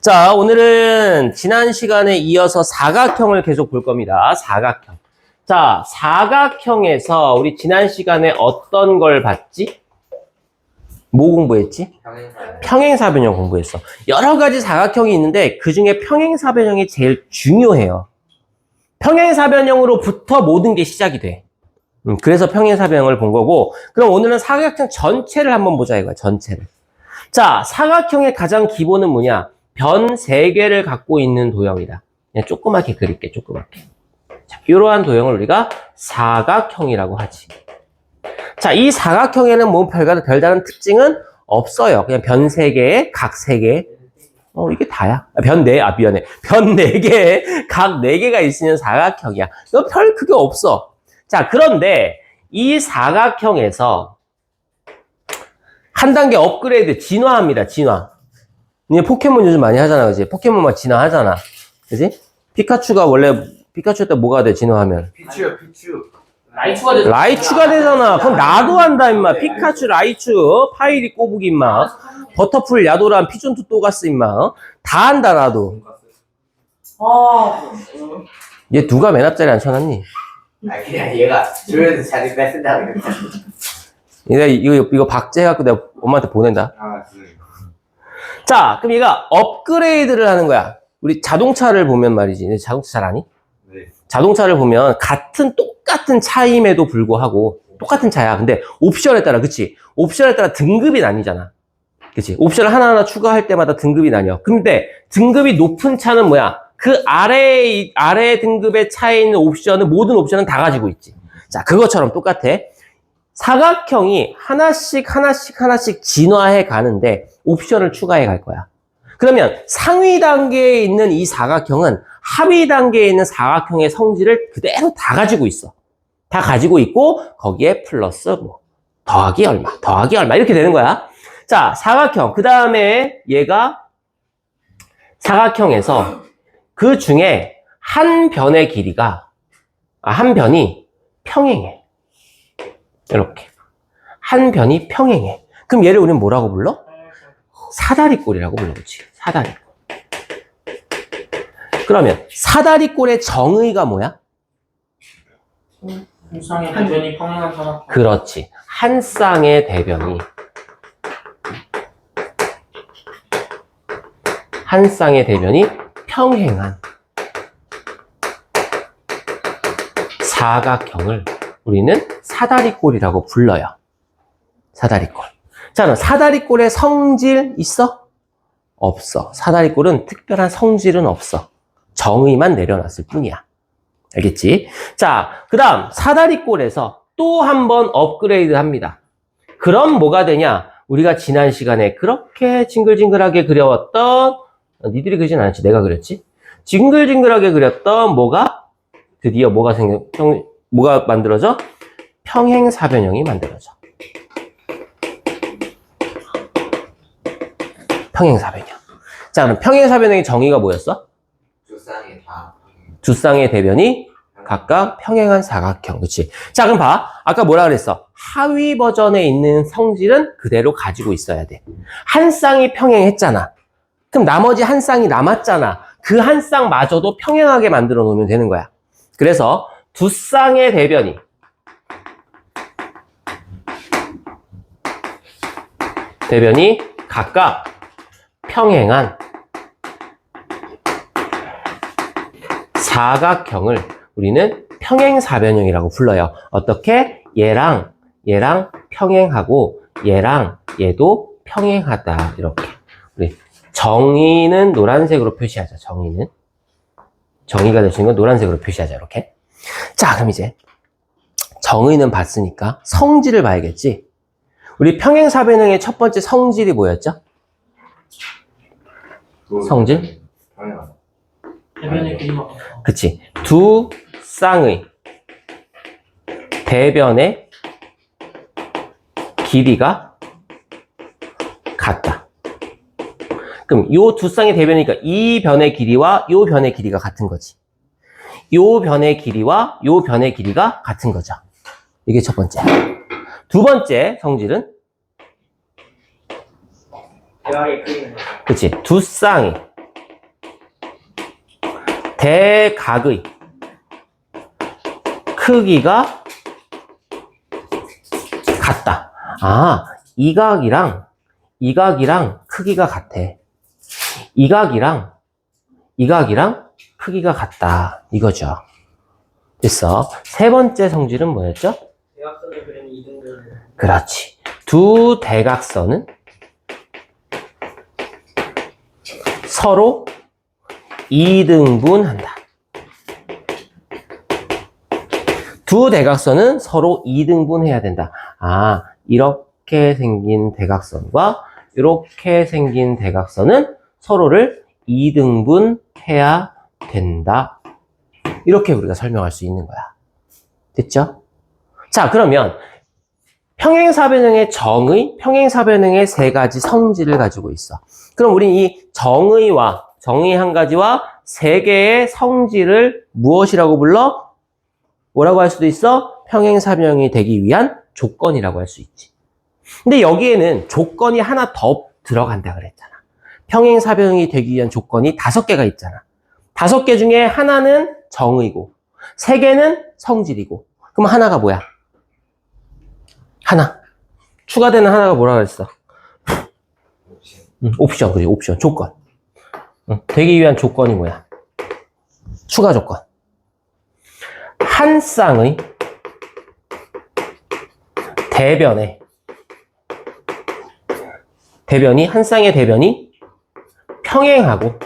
자, 오늘은 지난 시간에 이어서 사각형을 계속 볼 겁니다. 사각형. 자, 사각형에서 우리 지난 시간에 어떤 걸 봤지? 뭐 공부했지? 평행사변형 공부했어. 여러 가지 사각형이 있는데 그 중에 평행사변형이 제일 중요해요. 평행사변형으로부터 모든 게 시작이 돼. 그래서 평행사변형을 본 거고, 그럼 오늘은 사각형 전체를 한번 보자 이거야, 전체를. 자, 사각형의 가장 기본은 뭐냐? 변 3개를 갖고 있는 도형이다. 그냥 조그맣게 그릴게, 조그맣게. 자, 이러한 도형을 우리가 사각형이라고 하지. 자, 이 사각형에는 뭐 별다른 특징은 없어요. 그냥 변 3개에 각 3개. 이게 다야. 미안해. 변 4개에 각 4개가 있으면 사각형이야. 너 별 그게 없어. 자, 그런데 이 사각형에서 한 단계 업그레이드, 진화합니다, 진화. 이제 포켓몬 요즘 많이 하잖아, 그지? 포켓몬 막 진화하잖아. 그지? 피카츄가 원래, 피카츄 때 뭐가 돼, 진화하면? 피츄. 라이츄가 되잖아. 라이츄가 되잖아. 그럼 나도 한다, 임마. 피카츄, 라이츄, 파이리, 꼬부기, 임마. 버터풀, 야도란, 피존투, 또가스, 임마. 다 한다, 나도. 얘 누가 맨 앞자리 앉혀놨니? 그냥 얘가 조연이 자리 뺏는다고 그랬잖아. 내가 이거 박제해갖고 내가 엄마한테 보낸다. 자, 그럼 얘가 업그레이드를 하는 거야. 우리 자동차를 보면 말이지. 자동차 잘 아니? 네. 자동차를 보면 똑같은 차임에도 불구하고 똑같은 차야. 근데 옵션에 따라, 그치? 옵션에 따라 등급이 나뉘잖아. 그치? 옵션을 하나하나 추가할 때마다 등급이 나뉘어. 근데 등급이 높은 차는 뭐야? 그 아래 등급의 차에 있는 옵션은, 모든 옵션은 다 가지고 있지. 자, 그것처럼 똑같아. 사각형이 하나씩 진화해 가는데 옵션을 추가해 갈 거야. 그러면 상위 단계에 있는 이 사각형은 하위 단계에 있는 사각형의 성질을 그대로 다 가지고 있어. 다 가지고 있고 거기에 플러스 뭐 더하기 얼마 이렇게 되는 거야. 자, 사각형. 그 다음에 얘가 사각형에서 그 중에 한 변의 길이가 한 변이 평행해. 이렇게. 한 변이 평행해. 그럼 얘를 우리는 뭐라고 불러? 사다리꼴이라고 불러보지. 사다리꼴. 그러면 사다리꼴의 정의가 뭐야? 한 쌍의 대변이 평행한 사각형. 그렇지. 한 쌍의 대변이 평행한 사각형을 우리는 사다리꼴이라고 불러요. 사다리꼴. 자, 그럼 사다리꼴의 성질 있어? 없어. 사다리꼴은 특별한 성질은 없어. 정의만 내려놨을 뿐이야. 알겠지? 자, 그 다음 사다리꼴에서 또 한 번 업그레이드 합니다. 그럼 뭐가 되냐? 우리가 지난 시간에 그렇게 징글징글하게 그려왔던, 니들이 그리진 않았지, 내가 그렸지? 징글징글하게 그렸던 뭐가 드디어 뭐가 만들어져? 평행사변형이 만들어져. 평행사변형. 자, 그럼 평행사변형의 정의가 뭐였어? 두 쌍의 대변이 각각 평행한 사각형. 그치? 자, 그럼 봐. 아까 뭐라 그랬어? 하위 버전에 있는 성질은 그대로 가지고 있어야 돼. 한 쌍이 평행했잖아. 그럼 나머지 한 쌍이 남았잖아. 그 한 쌍마저도 평행하게 만들어 놓으면 되는 거야. 그래서 두 쌍의 대변이 각각 평행한 사각형을 우리는 평행사변형이라고 불러요. 어떻게? 얘랑 평행하고 얘랑 얘도 평행하다. 이렇게. 우리 정의는 노란색으로 표시하자. 정의가 되시는 건 노란색으로 표시하자. 이렇게. 자, 그럼 이제 정의는 봤으니까 성질을 봐야겠지. 우리 평행사변형의 첫 번째 성질이 뭐였죠? 성질? 대변의 길이가 그치. 두 쌍의 대변의 길이가 같다. 그럼 요 두 쌍의 대변이니까 이 변의 길이와 요 변의 길이가 같은 거지. 요 변의 길이와 요 변의 길이가 같은 거죠. 이게 첫 번째. 두 번째 성질은 대화의 크기는 그치. 두 쌍이 대각의 크기가 같다. 아, 이 각이랑 크기가 같아. 이 각이랑 크기가 같다. 이거죠. 됐어. 세 번째 성질은 뭐였죠? 대각선을 그리는 이등분. 그렇지. 두 대각선은 서로 이등분한다. 두 대각선은 서로 이등분해야 된다. 아, 이렇게 생긴 대각선과 이렇게 생긴 대각선은 서로를 이등분해야 된다. 이렇게 우리가 설명할 수 있는 거야. 됐죠? 자, 그러면 평행사변형의 평행사변형의 세 가지 성질을 가지고 있어. 그럼 우린 이 정의 한 가지와 세 개의 성질을 무엇이라고 불러? 뭐라고 할 수도 있어? 평행사변형이 되기 위한 조건이라고 할 수 있지. 근데 여기에는 조건이 하나 더 들어간다 그랬잖아. 평행사변형이 되기 위한 조건이 5개가 있잖아. 5개 중에 하나는 정의고, 3개는 성질이고. 그럼 하나가 뭐야? 하나. 추가되는 하나가 뭐라 그랬어? 옵션, 그래, 옵션, 조건. 되기 위한 조건이 뭐야? 추가 조건. 한 쌍의 한 쌍의 대변이 평행하고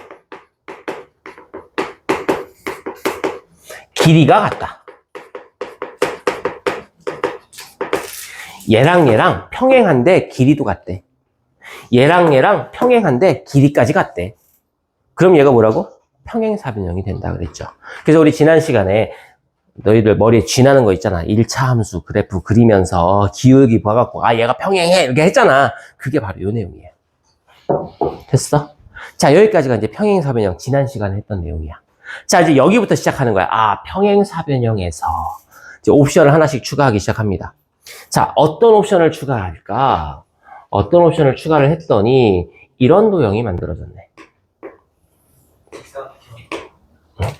길이가 같다. 얘랑 평행한데 길이도 같대. 얘랑 평행한데 길이까지 같대. 그럼 얘가 뭐라고? 평행사변형이 된다 그랬죠. 그래서 우리 지난 시간에 너희들 머리에 쥐나는 거 있잖아. 1차 함수 그래프 그리면서 기울기 봐갖고 아 얘가 평행해 이렇게 했잖아. 그게 바로 요 내용이에요. 됐어? 자, 여기까지가 이제 평행사변형 지난 시간에 했던 내용이야. 자, 이제 여기부터 시작하는 거야. 아, 평행사변형에서 이제 옵션을 하나씩 추가하기 시작합니다. 자, 어떤 옵션을 추가할까? 어떤 옵션을 추가를 했더니 이런 도형이 만들어졌네.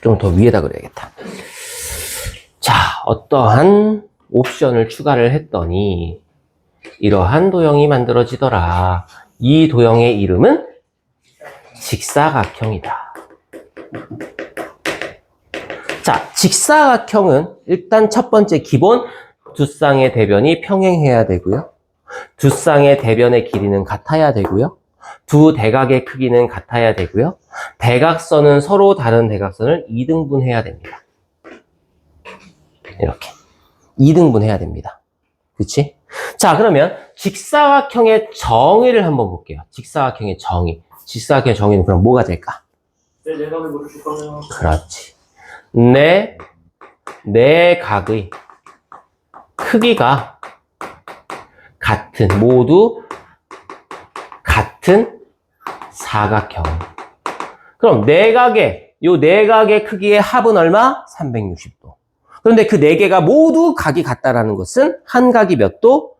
좀 더 위에다 그려야겠다. 자, 어떠한 옵션을 추가를 했더니 이러한 도형이 만들어지더라. 이 도형의 이름은 직사각형이다. 자, 직사각형은 일단 첫 번째 기본 두 쌍의 대변이 평행해야 되고요. 두 쌍의 대변의 길이는 같아야 되고요. 두 대각의 크기는 같아야 되고요. 대각선은 서로 다른 대각선을 이등분해야 됩니다. 이렇게. 이등분해야 됩니다. 그치? 자, 그러면 직사각형의 정의를 한번 볼게요. 직사각형의 정의. 직사각형의 정의는 그럼 뭐가 될까? 내 내각을 모두 줄 거면. 그렇지. 내 각의 크기가 모두 같은 사각형. 그럼 요 네 각의 크기의 합은 얼마? 360도. 그런데 그 네 개가 모두 각이 같다라는 것은 한 각이 몇 도?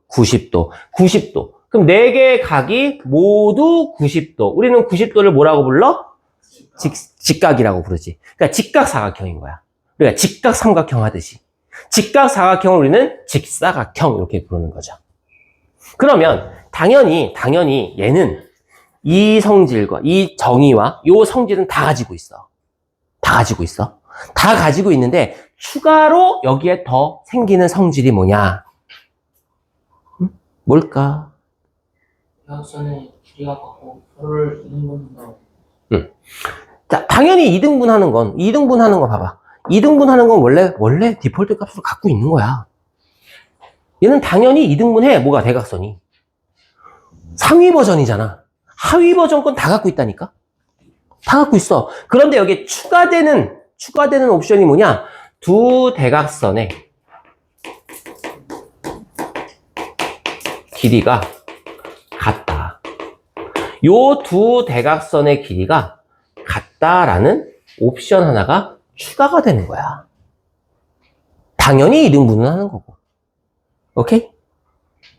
90도. 90도. 그럼 네 개의 각이 모두 90도. 우리는 90도를 뭐라고 불러? 직각이라고 부르지. 그러니까 직각사각형인 거야. 그러니까 직각삼각형 하듯이. 직각사각형을 우리는 직사각형 이렇게 부르는 거죠. 그러면 당연히 얘는 이 성질과 이 정의와 이 성질은 다 가지고 있어. 다 가지고 있는데 추가로 여기에 더 생기는 성질이 뭐냐? 뭘까? 대각선의 길이가 같고 서로를 이등분한다. 자, 당연히 이등분하는 거 봐봐. 이등분하는 건 원래 디폴트 값으로 갖고 있는 거야. 얘는 당연히 이등분해. 뭐가 대각선이. 상위 버전이잖아. 하위 버전 건 다 갖고 있다니까? 다 갖고 있어. 그런데 여기에 추가되는 옵션이 뭐냐? 두 대각선의 길이가 같다. 요 두 대각선의 길이가 같다라는 옵션 하나가 추가가 되는 거야. 당연히 이등분은 하는 거고. 오케이?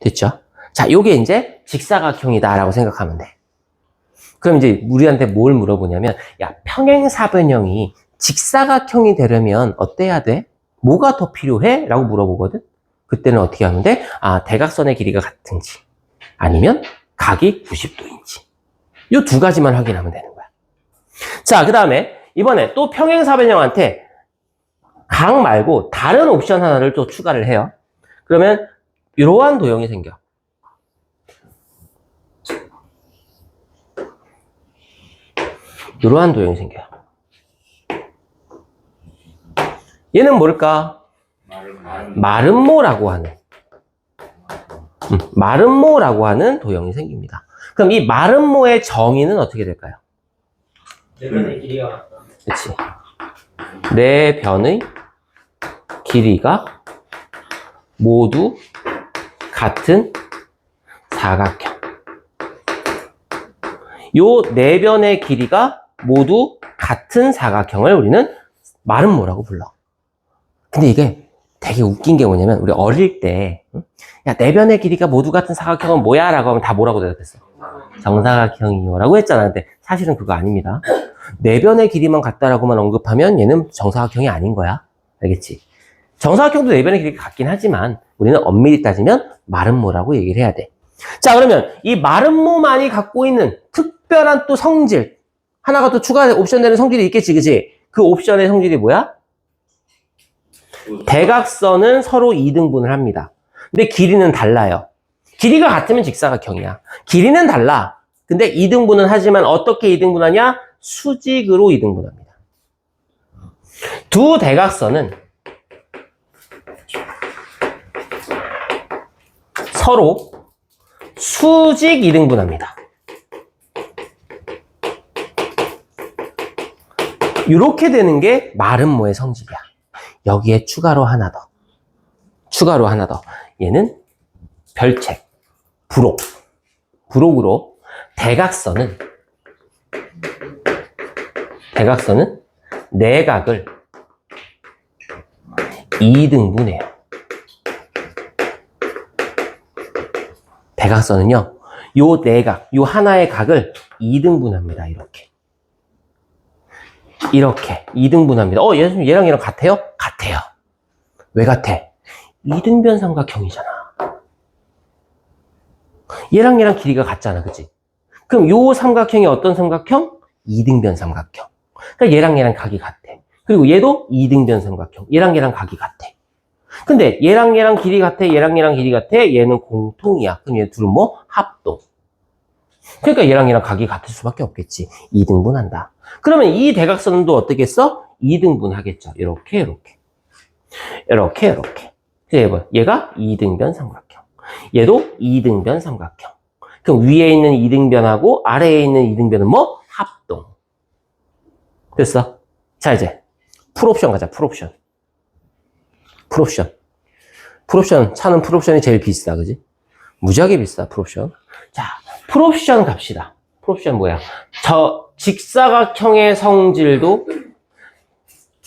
됐죠? 자, 요게 이제 직사각형이다라고 생각하면 돼. 그럼 이제 우리한테 뭘 물어보냐면, 야, 평행사변형이 직사각형이 되려면 어때야 돼? 뭐가 더 필요해? 라고 물어보거든? 그때는 어떻게 하면 돼? 아, 대각선의 길이가 같은지, 아니면 각이 90도인지. 이 두 가지만 확인하면 되는 거야. 자, 그 다음에 이번에 또 평행사변형한테 각 말고 다른 옵션 하나를 또 추가를 해요. 그러면 이러한 도형이 생겨. 이러한 도형이 생겨요. 얘는 뭘까? 마름모라고 하는 마름모라고 하는 도형이 생깁니다. 그럼 이 마름모의 정의는 어떻게 될까요? 네 변의 길이가 같다. 그렇지. 네 변의 길이가 모두 같은 사각형. 요 네 변의 길이가 모두 같은 사각형을 우리는 마름모라고 불러. 근데 이게 되게 웃긴 게 뭐냐면, 우리 어릴 때, 야, 네 변의 길이가 모두 같은 사각형은 뭐야? 라고 하면 다 뭐라고 대답했어? 정사각형이요. 라고 했잖아. 근데 사실은 그거 아닙니다. 네 변의 길이만 같다라고만 언급하면 얘는 정사각형이 아닌 거야. 알겠지? 정사각형도 네 변의 길이가 같긴 하지만 우리는 엄밀히 따지면 마름모라고 얘기를 해야 돼. 자, 그러면 이 마름모만이 갖고 있는 특별한 또 성질, 하나가 또 추가 옵션 되는 성질이 있겠지, 그치? 그 옵션의 성질이 뭐야? 대각선은 서로 2등분을 합니다. 근데 길이는 달라요. 길이가 같으면 직사각형이야. 길이는 달라. 근데 2등분은 하지만 어떻게 2등분하냐? 수직으로 2등분합니다. 두 대각선은 서로 수직 2등분합니다. 이렇게 되는 게 마름모의 성질이야. 여기에 추가로 하나 더. 얘는 별책, 부록으로 대각선은 내각을 2등분해요. 대각선은요, 요 내각, 요 하나의 각을 2등분합니다. 이렇게 2등분합니다. 얘랑 얘랑 같아요? 같아요. 왜 같아? 2등변 삼각형이잖아. 얘랑 얘랑 길이가 같잖아, 그치? 그럼 요 삼각형이 어떤 삼각형? 2등변 삼각형. 그러니까 얘랑 얘랑 각이 같아. 그리고 얘도 2등변 삼각형. 얘랑 얘랑 각이 같아. 근데 얘랑 얘랑 길이 같아, 얘랑 얘랑 길이 같아, 얘는 공통이야. 그럼 얘 둘은 뭐? 합동. 그러니까 얘랑 얘랑 각이 같을 수밖에 없겠지. 2등분한다. 그러면 이 대각선도 어떻게 써? 2등분 하겠죠. 이렇게. 얘가 2등변 삼각형. 얘도 2등변 삼각형. 그럼 위에 있는 2등변하고 아래에 있는 2등변은 뭐? 합동. 됐어? 자, 이제 풀옵션 가자. 풀옵션. 차는 풀옵션이 제일 비싸, 그지? 무지하게 비싸, 풀옵션. 자, 풀옵션 갑시다. 풀옵션 뭐야? 직사각형의 성질도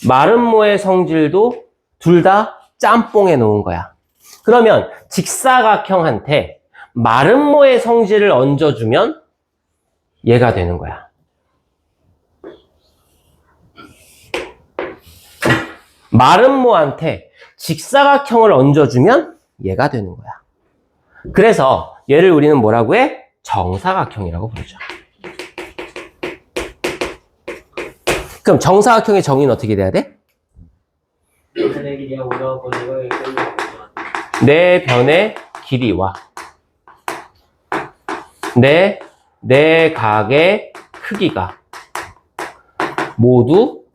마름모의 성질도 둘 다 짬뽕해 놓은 거야. 그러면 직사각형한테 마름모의 성질을 얹어주면 얘가 되는 거야. 마름모한테 직사각형을 얹어주면 얘가 되는 거야. 그래서 얘를 우리는 뭐라고 해? 정사각형이라고 부르죠. 그럼 정사각형의 정의는 어떻게 돼야 돼? 네 변의 길이가 오가고 내각의 길이가 네 변의 길이와 네 각의 크기가 모두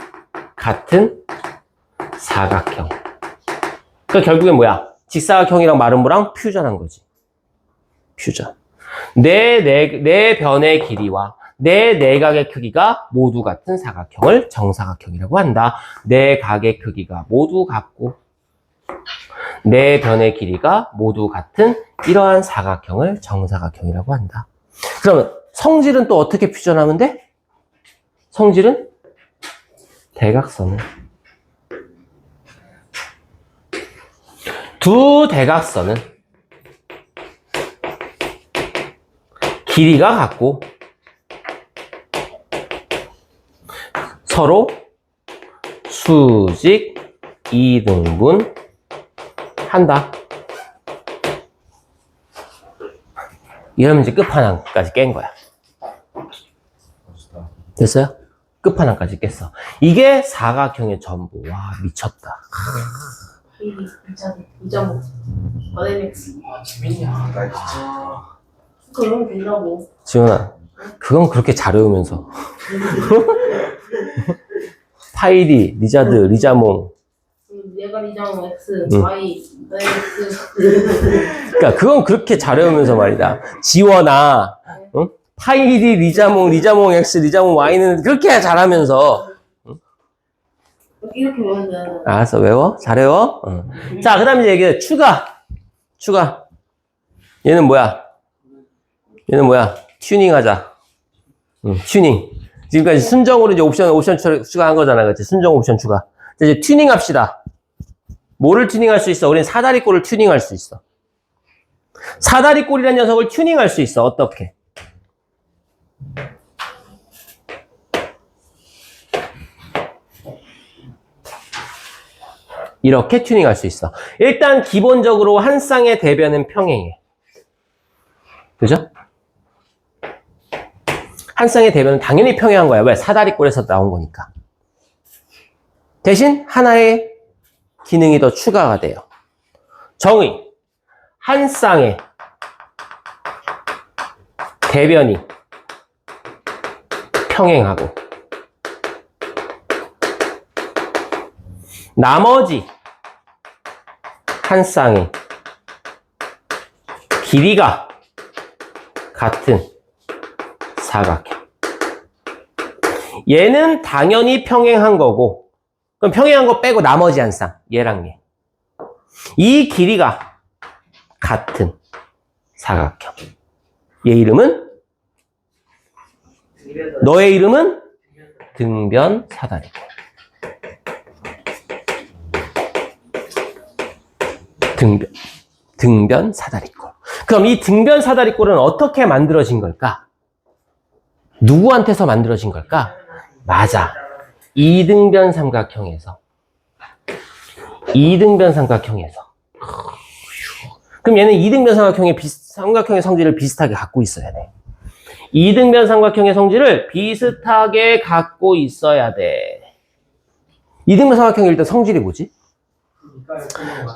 같은 사각형. 그러니까 결국엔 뭐야? 직사각형이랑 마름모랑 퓨전한 거지. 퓨전. 네 변의 길이와 네 내각의 크기가 모두 같은 사각형을 정사각형이라고 한다. 네 각의 크기가 모두 같고 네 변의 길이가 모두 같은 이러한 사각형을 정사각형이라고 한다. 그러면 성질은 또 어떻게 퓨전하면 돼? 성질은 두 대각선은 길이가 같고 서로 수직 2등분 한다. 이러면 이제 끝판왕까지 깬 거야. 됐어요? 끝판왕까지 깼어. 이게 사각형의 전부. 와, 미쳤다. 이점 어데믹스. 아 재민이야 나 진짜. 그러면 된다고. 지훈아, 그건 그렇게 잘 외우면서. 파이리, 리자드, 리자몽. 얘가 리장 X, 응. Y, X. 그러니까 그건 그렇게 잘 외우면서 말이다. 지원아, 응? 파이리, 리자몽, 리자몽 X, 리자몽 Y는 그렇게 잘하면서. 이렇게 외우면 되는. 알았어, 외워? 잘 외워? 응. 자, 그 다음에 이제 얘기해. 추가. 얘는 뭐야? 튜닝 하자. 튜닝. 지금까지 순정으로 이제 옵션 추가한 거잖아. 그치? 순정 옵션 추가. 자, 이제 튜닝 합시다. 뭐를 튜닝할 수 있어? 우리는 사다리꼴을 튜닝할 수 있어. 사다리꼴이라는 녀석을 튜닝할 수 있어. 어떻게? 이렇게 튜닝할 수 있어. 일단 기본적으로 한 쌍의 대변은 평행해. 그죠? 한 쌍의 대변은 당연히 평행한 거야. 왜? 사다리꼴에서 나온 거니까. 대신 하나의 기능이 더 추가가 돼요. 정의. 한 쌍의 대변이 평행하고 나머지 한 쌍의 길이가 같은 사각형. 얘는 당연히 평행한 거고, 그럼 평행한 거 빼고 나머지 한 쌍, 얘랑 얘. 이 길이가 같은 사각형. 얘 이름은? 너의 이름은? 등변 사다리꼴. 등변 사다리꼴. 그럼 이 등변 사다리꼴은 어떻게 만들어진 걸까? 누구한테서 만들어진 걸까? 맞아. 이등변 삼각형에서. 그럼 얘는 이등변 삼각형의 성질을 비슷하게 갖고 있어야 돼. 이등변 삼각형의 성질을 비슷하게 갖고 있어야 돼. 이등변 삼각형의 일단 성질이 뭐지?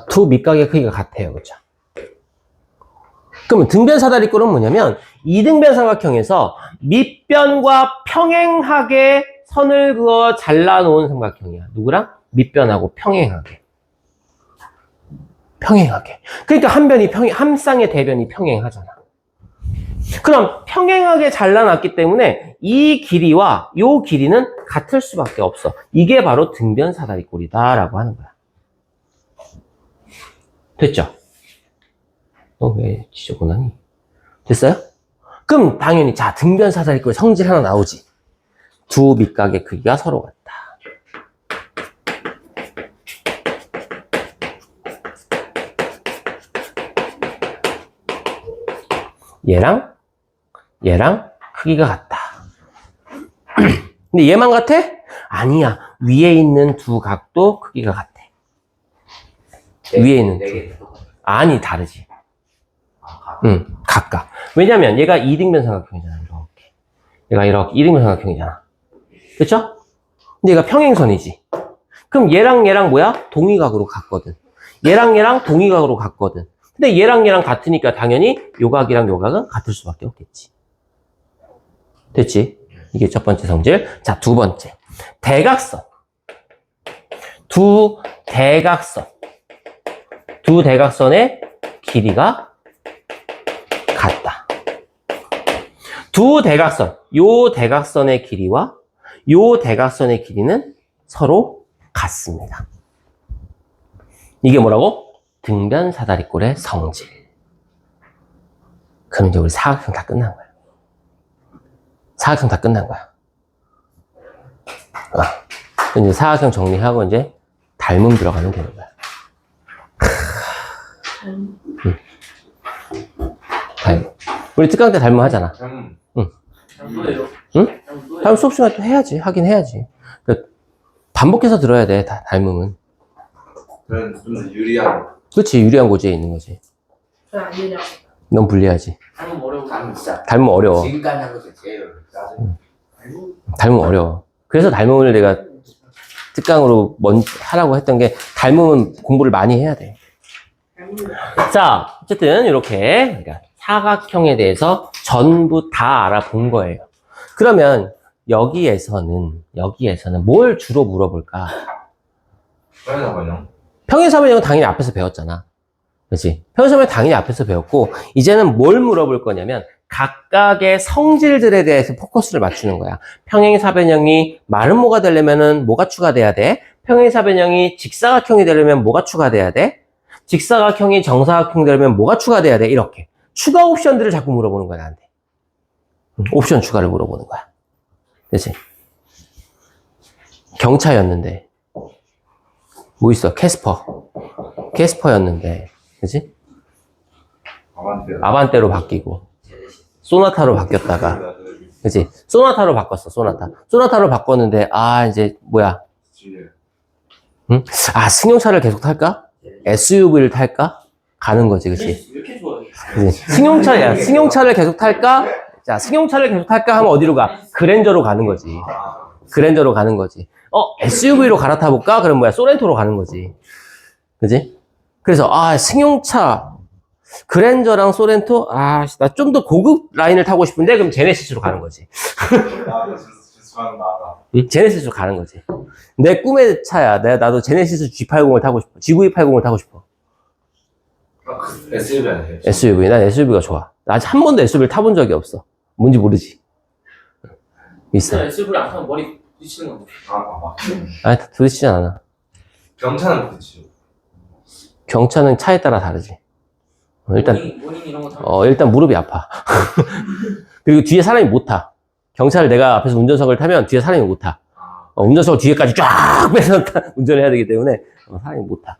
두 밑각의 크기가 같아요. 그렇죠? 그러면 등변 사다리꼴은 뭐냐면 이등변 삼각형에서 밑변과 평행하게 선을 그어 잘라놓은 삼각형이야. 누구랑? 밑변하고 평행하게. 그러니까 한 쌍의 대변이 평행하잖아. 그럼 평행하게 잘라놨기 때문에 이 길이와 이 길이는 같을 수밖에 없어. 이게 바로 등변 사다리꼴이다라고 하는 거야. 됐죠? 너 왜 지저분하니? 됐어요? 그럼 당연히 자 등변 사다리꼴 성질 하나 나오지. 두 밑각의 크기가 서로 같다. 얘랑 크기가 같다. 근데 얘만 같아? 아니야. 위에 있는 두 각도 크기가 같아. 위에 있는 두. 아니, 다르지. 각각. 왜냐면 얘가 이등변 삼각형이잖아. 이렇게. 얘가 이렇게 이등변 삼각형이잖아. 그쵸? 근데 얘가 평행선이지. 그럼 얘랑 뭐야? 동위각으로 같거든. 얘랑 동위각으로 같거든. 근데 얘랑 같으니까 당연히 요 각이랑 요 각은 같을 수밖에 없겠지. 됐지? 이게 첫 번째 성질. 자, 두 번째. 대각선. 두 대각선의 길이가 같다. 두 대각선. 요 대각선의 길이와 요 대각선의 길이는 서로 같습니다. 이게 뭐라고? 등변 사다리꼴의 성질. 그럼 이제 우리 사각형 다 끝난 거야. 이제 사각형 정리하고 이제 닮음 들어가면 되는 거야. 닮음. 우리 특강 때 닮음 하잖아. 응. 응. 뭐예요? 응? 다음 수업 시간에 또 해야지. 하긴 해야지. 그러니까 반복해서 들어야 돼. 닮음은. 그런 좀 더 유리한. 그렇지. 유리한 고지에 있는 거지. 저안 되냐. 넌 불리하지. 한번 어려워. 닮은 진짜 닮으면 어려워. 지금까지 한 것도 제일 짜증. 닮으면 어려워. 그래서 닮음을 내가 특강으로 하라고 했던 게 닮으면 공부를 많이 해야 돼. 자, 어쨌든 이렇게 그러니까 사각형에 대해서 전부 다 알아본 거예요. 그러면 여기에서는 뭘 주로 물어볼까? 편의사번형. 평행사변형은 당연히 앞에서 배웠잖아. 그렇지? 평행사변형 당연히 앞에서 배웠고 이제는 뭘 물어볼 거냐면 각각의 성질들에 대해서 포커스를 맞추는 거야. 평행사변형이 마름모가 되려면은 뭐가 추가돼야 돼? 평행사변형이 직사각형이 되려면 뭐가 추가돼야 돼? 직사각형이 정사각형 되려면 뭐가 추가돼야 돼? 이렇게 추가 옵션들을 자꾸 물어보는 거야 나한테. 옵션 추가를 물어보는 거야. 그렇지? 경차였는데 뭐 있어? 캐스퍼였는데 그렇지? 아반떼로 바뀌고 소나타로 바뀌었다가 그치? 소나타로 바꿨어, 소나타로 바꿨는데, 이제, 뭐야. 응? 승용차를 계속 탈까? SUV를 탈까? 가는 거지, 그치? 왜 이렇게 좋아해? 승용차를 계속 탈까? 자, 승용차를 계속 탈까 하면 어디로 가? 그랜저로 가는 거지. SUV로 갈아타볼까? 그럼 뭐야? 소렌토로 가는 거지. 그치? 그래서, 승용차, 그랜저랑 소렌토? 나 좀 더 고급 라인을 타고 싶은데? 그럼 제네시스로 가는 거지. 응? 제네시스로 가는 거지. 내 꿈의 차야. 나도 제네시스 G80을 타고 싶어. G9280을 타고 싶어. SUV 아니에요? SUV. 난 SUV가 좋아. 나 아직 한 번도 SUV를 타본 적이 없어. 뭔지 모르지. 있어. SUV를 안 타면 머리 부딪히는 건데. 부딪히진 않아. 경차는 부딪히죠. 경차는 차에 따라 다르지. 일단, 모닝 이런 거 타면 일단 무릎이 아파. 그리고 뒤에 사람이 못 타. 경차를 내가 앞에서 운전석을 타면 뒤에 사람이 못 타. 운전석을 뒤에까지 쫙 빼서 운전을 해야 되기 때문에 사람이 못 타.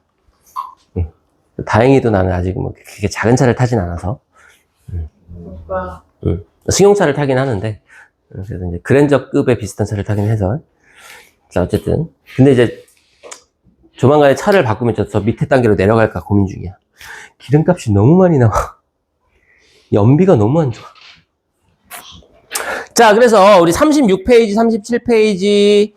다행히도 나는 아직 뭐 그렇게 작은 차를 타진 않아서. 승용차를 타긴 하는데, 그래서 이제 그랜저급의 비슷한 차를 타긴 해서. 자, 어쨌든. 근데 이제 조만간에 차를 바꾸면 저 밑에 단계로 내려갈까 고민 중이야. 기름값이 너무 많이 나와. 연비가 너무 안 좋아. 자, 그래서 우리 36페이지, 37페이지,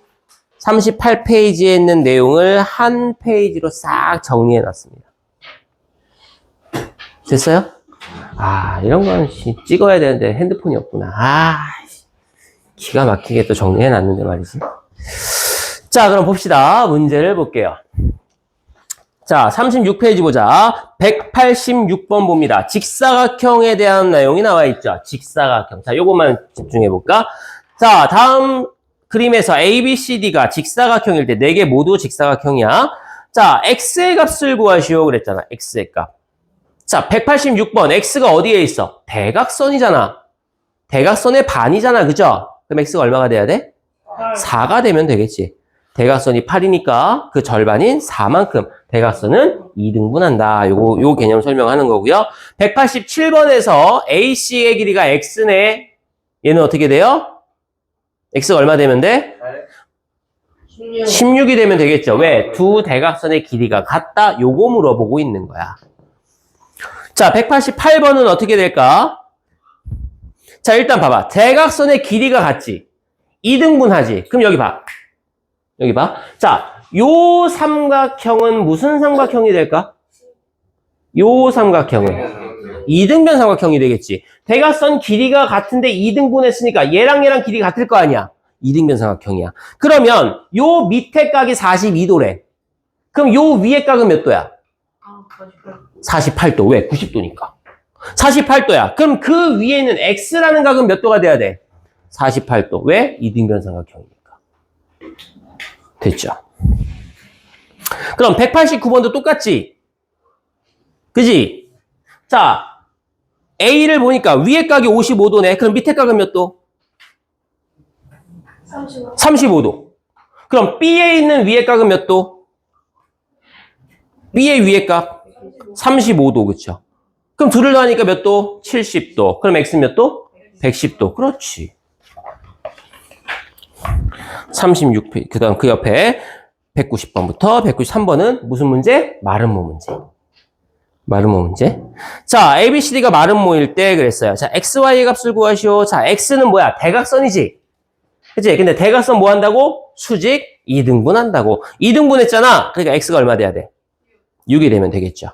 38페이지에 있는 내용을 한 페이지로 싹 정리해 놨습니다. 됐어요? 이런 거는 찍어야 되는데 핸드폰이 없구나. 기가 막히게 또 정리해 놨는데 말이지. 자, 그럼 봅시다. 문제를 볼게요. 자, 36페이지 보자. 186번 봅니다. 직사각형에 대한 내용이 나와 있죠. 직사각형. 자, 요것만 집중해 볼까? 자, 다음 그림에서 A, B, C, D가 직사각형일 때 4개 모두 직사각형이야. 자, X의 값을 구하시오 그랬잖아. X의 값. 자, 186번. X가 어디에 있어? 대각선이잖아. 대각선의 반이잖아. 그죠? 그럼 X가 얼마가 돼야 돼? 4가 되면 되겠지. 대각선이 8이니까 그 절반인 4만큼 대각선은 2등분한다. 요 개념 설명하는 거고요. 187번에서 AC의 길이가 X네. 얘는 어떻게 돼요? X가 얼마 되면 돼? 16이 되면 되겠죠. 왜? 두 대각선의 길이가 같다. 요거 물어보고 있는 거야. 자, 188번은 어떻게 될까? 자, 일단 봐봐. 대각선의 길이가 같지? 2등분하지? 그럼 여기 봐. 자, 요 삼각형은 무슨 삼각형이 될까? 요 삼각형은 2등변 삼각형이 되겠지. 대각선 길이가 같은데 2등분했으니까 얘랑 길이 같을 거 아니야. 2등변 삼각형이야. 그러면 요 밑에 각이 42도래. 그럼 요 위에 각은 몇 도야? 48도. 왜? 90도니까. 48도야. 그럼 그 위에 있는 X라는 각은 몇 도가 돼야 돼? 48도. 왜? 2등변 삼각형이니까. 됐죠? 그럼 189번도 똑같지? 그지? 자, A를 보니까 위에 각이 55도네. 그럼 밑에 각은 몇 도? 35도. 그럼 B에 있는 위에 각은 몇 도? B의 위에 각? 35도. 그쵸? 그럼 둘을 더하니까 몇 도? 70도. 그럼 X는 몇 도? 110도. 그렇지. 36페이지. 그 다음 그 옆에 190번부터 193번은 무슨 문제? 마름모 문제. 마름모 문제. 자, ABCD가 마름모일 때 그랬어요. 자, XY의 값을 구하시오. 자, X는 뭐야? 대각선이지. 그치? 근데 대각선 뭐 한다고? 수직 2등분 한다고. 2등분 했잖아. 그러니까 X가 얼마 돼야 돼? 6이 되면 되겠죠.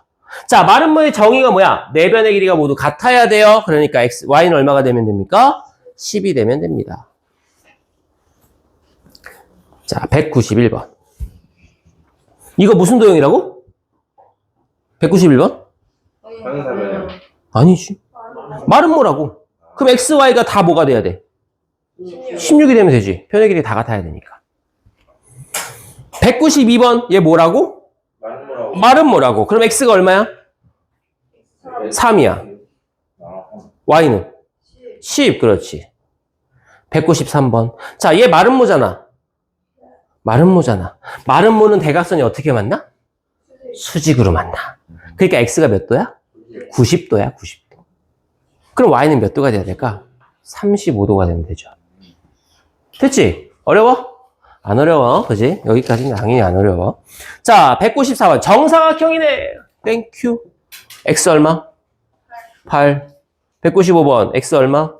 자, 마름모의 정의가 뭐야? 네 변의 길이가 모두 같아야 돼요. 그러니까 Y는 얼마가 되면 됩니까? 10이 되면 됩니다. 자, 191번. 이거 무슨 도형이라고? 191번? 평행사변형. 아니지. 마름모라고. 그럼 X, Y가 다 뭐가 돼야 돼? 16이 되면 되지. 편의 길이 다 같아야 되니까. 192번 얘 뭐라고? 마름모라고. 마름모라고. 그럼 X가 얼마야? 3이야. Y는? 10. 그렇지. 193번. 자, 얘 마름모잖아. 마름모잖아. 마름모는 대각선이 어떻게 만나? 수직으로 만나. 그러니까 X가 몇 도야? 90도야, 90도. 그럼 Y는 몇 도가 돼야 될까? 35도가 되면 되죠. 됐지? 어려워? 안 어려워. 그지? 여기까지는 당연히 안 어려워. 자, 194번. 정사각형이네. 땡큐. X 얼마? 8. 195번. X 얼마?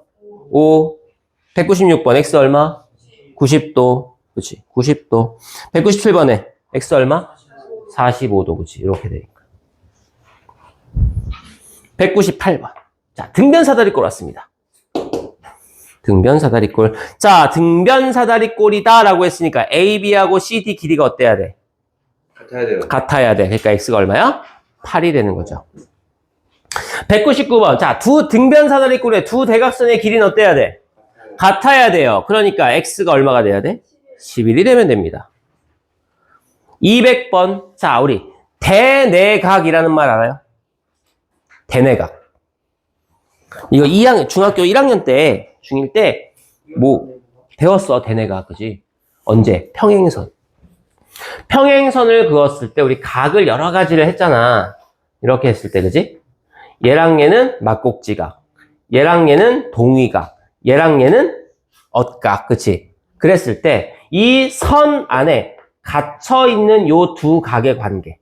5. 196번. X 얼마? 90도. 그치? 90도. 197번에 X 얼마? 45도. 그치? 이렇게 되니까. 198번. 자, 등변사다리꼴 왔습니다. 등변사다리꼴. 자, 등변사다리꼴이다 라고 했으니까 AB하고 CD 길이가 어때야 돼? 같아야 돼요. 같아야 돼. 그러니까 X가 얼마야? 8이 되는 거죠. 199번. 자, 두 등변사다리꼴의 두 대각선의 길이는 어때야 돼? 같아야 돼요. 그러니까 X가 얼마가 돼야 돼? 11이 되면 됩니다. 200번. 자, 우리 대내각이라는 말 알아요? 대내각. 이거 중학교 1학년 때, 중1 때, 뭐, 배웠어, 대내각, 그지? 언제? 평행선. 평행선을 그었을 때, 우리 각을 여러 가지를 했잖아. 이렇게 했을 때, 그지? 얘랑 얘는 막곡지각. 얘랑 얘는 동위각. 얘랑 얘는 엇각, 그치? 그랬을 때, 이 선 안에 갇혀있는 요 두 각의 관계.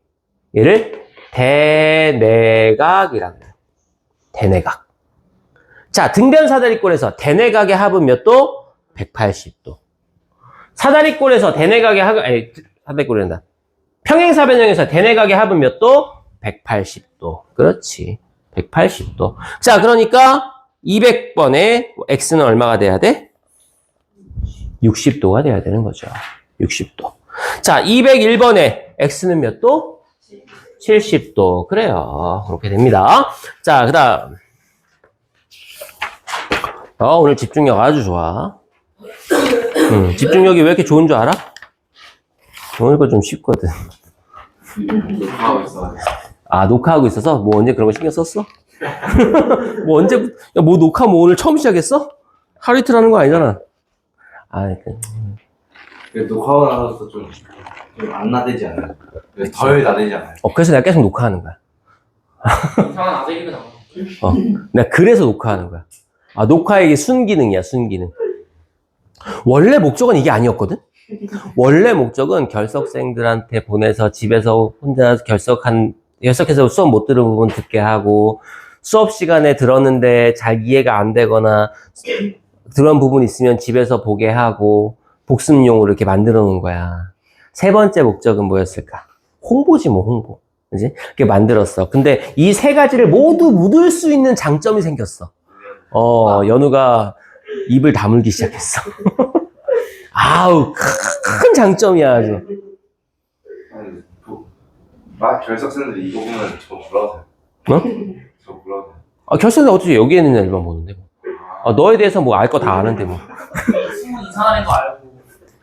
얘를 대내각이라고 해요. 대내각. 자, 등변사다리꼴에서 대내각의 합은 몇 도? 180도. 사다리꼴에서 대내각의 합은, 사다리꼴이란다. 평행사변형에서 대내각의 합은 몇 도? 180도. 그렇지. 180도. 자, 그러니까 200번에 X는 얼마가 돼야 돼? 60도가 돼야 되는 거죠. 60도. 자, 201번에 X는 몇 도? 70도. 그래요. 그렇게 됩니다. 자, 그 다음. 오늘 집중력 아주 좋아. 집중력이 왜 이렇게 좋은 줄 알아? 오늘 거 좀 쉽거든. 하고 있어. 아, 녹화하고 있어서? 뭐 언제 그런 거 신경 썼어? 뭐 언제, 야, 뭐 녹화 뭐 오늘 처음 시작했어? 하루 이틀 하는 거 아니잖아. 아, 녹화하고 나서 좀 안 나대지 않아요? 덜 나대지 않아요? 그래서 내가 계속 녹화하는 거야. 이상한 아재기가 나와. 내가 그래서 녹화하는 거야. 아, 녹화의 이게 순기능이야, 순기능. 원래 목적은 이게 아니었거든? 원래 목적은 결석생들한테 보내서 집에서 혼자 결석해서 수업 못 들은 부분 듣게 하고, 수업 시간에 들었는데 잘 이해가 안 되거나, 들은 부분 있으면 집에서 보게 하고, 복습용으로 이렇게 만들어 놓은 거야. 세 번째 목적은 뭐였을까? 홍보지, 뭐, 홍보. 그지? 이렇게 만들었어. 근데 이 세 가지를 모두 묻을 수 있는 장점이 생겼어. 연우가 입을 다물기 시작했어. 아우, 큰 장점이야, 아주. 결석생들이 이거 보면 저 불러서요. 저 불러서. 결승은 어떻게 여기에 있는 애들만 보는데, 뭐. 너에 대해서 뭐 알 거 다 아는데, 뭐. 친구 이상한 애거 알고.